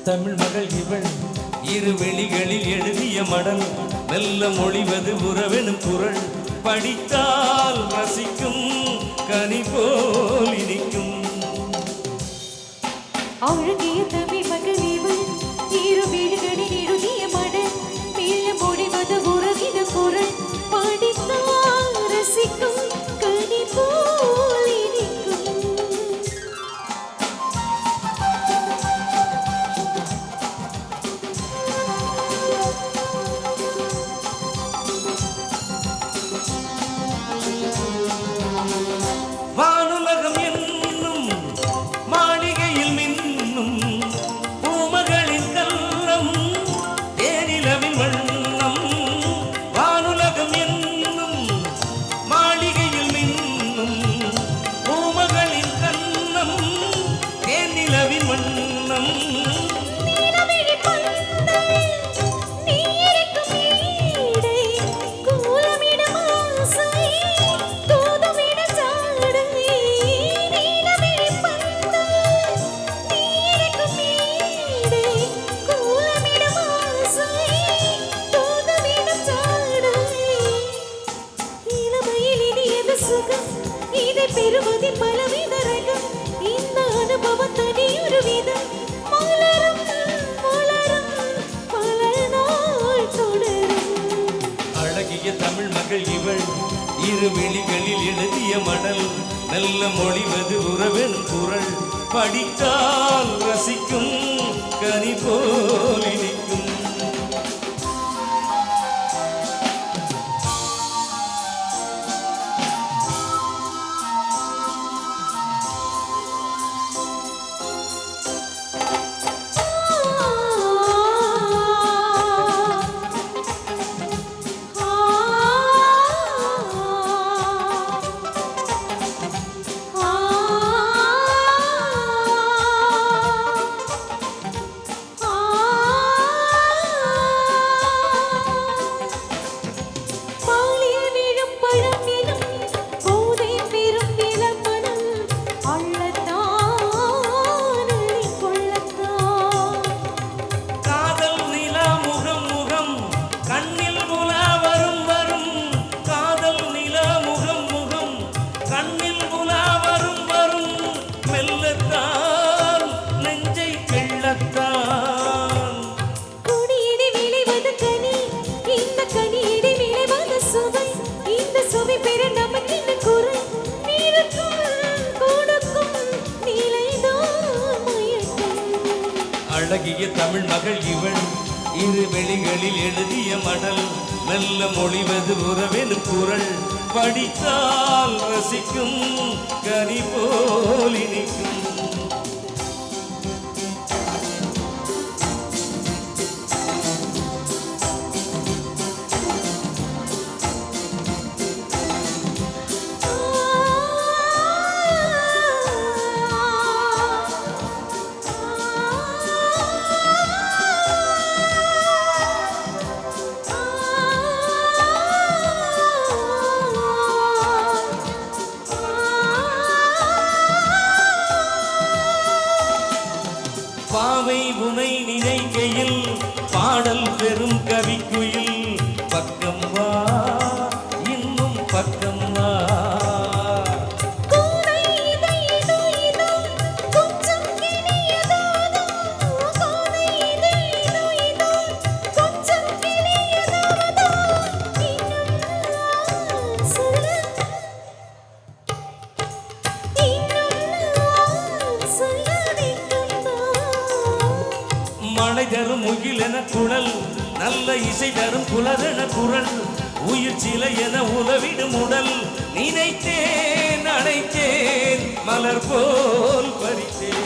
தமிழ் மகள் இவள் இரு வெளிகளில் எழுதிய மடல் மெல்ல மொழிவது உறவெனும் குரல் படித்தால் ரசிக்கும் கனி போல் இனிக்கும் அழகிய தமிழ் மகள் இவள் இரு வீடுகளில் எழுதிய மடல் மெல்ல மொழிவது உறவின குரல் படித்தால் ரசிக்கும் கனி போல் இனிக்கும் வானுலகம் என்னும் மாளிகையில் மின்னும் பூமகளின் கல்லம் தேனிலவின் வண்ணம் வானுலகம் என்னும் மாளிகையில் மின்னும் பூமகளின் கல்லம் தேனிலவின் வண்ணம் பெருமதி பலவித ரகம் இந்த அனுபவம் தனியொரு விதம் மலரும் மலரும் பல நாள் தொடரும் அழகிய தமிழ் மகள் இவள் இரு வெளிகளில் எழுதிய மடல் நல்ல மொழிவது உறவெனும் குரல் படித்தால் ரசிக்கும் கனி போல் இனிக்கும் அழகிய தமிழ் மகள் இவள் இரு வெளிகளில் எழுதிய மடல் மெல்ல மொழிவது உறவெனும் குரல் படித்தால் ரசிக்கும் கனி போல் இனிக்கும் பாவை உனை நினைக்கையில் பாடல் பெரும் கவிக்குயில் பக்கம் வா இன்னும் பக்கம் வா மழை தரும் முகில் என குழல் நல்ல இசை தரும் குலரென குரல் உயிர் சிலை என உதவிடும் உடல் நினைத்தேன் அடைத்தேன் மலர் போல் பறித்தேன்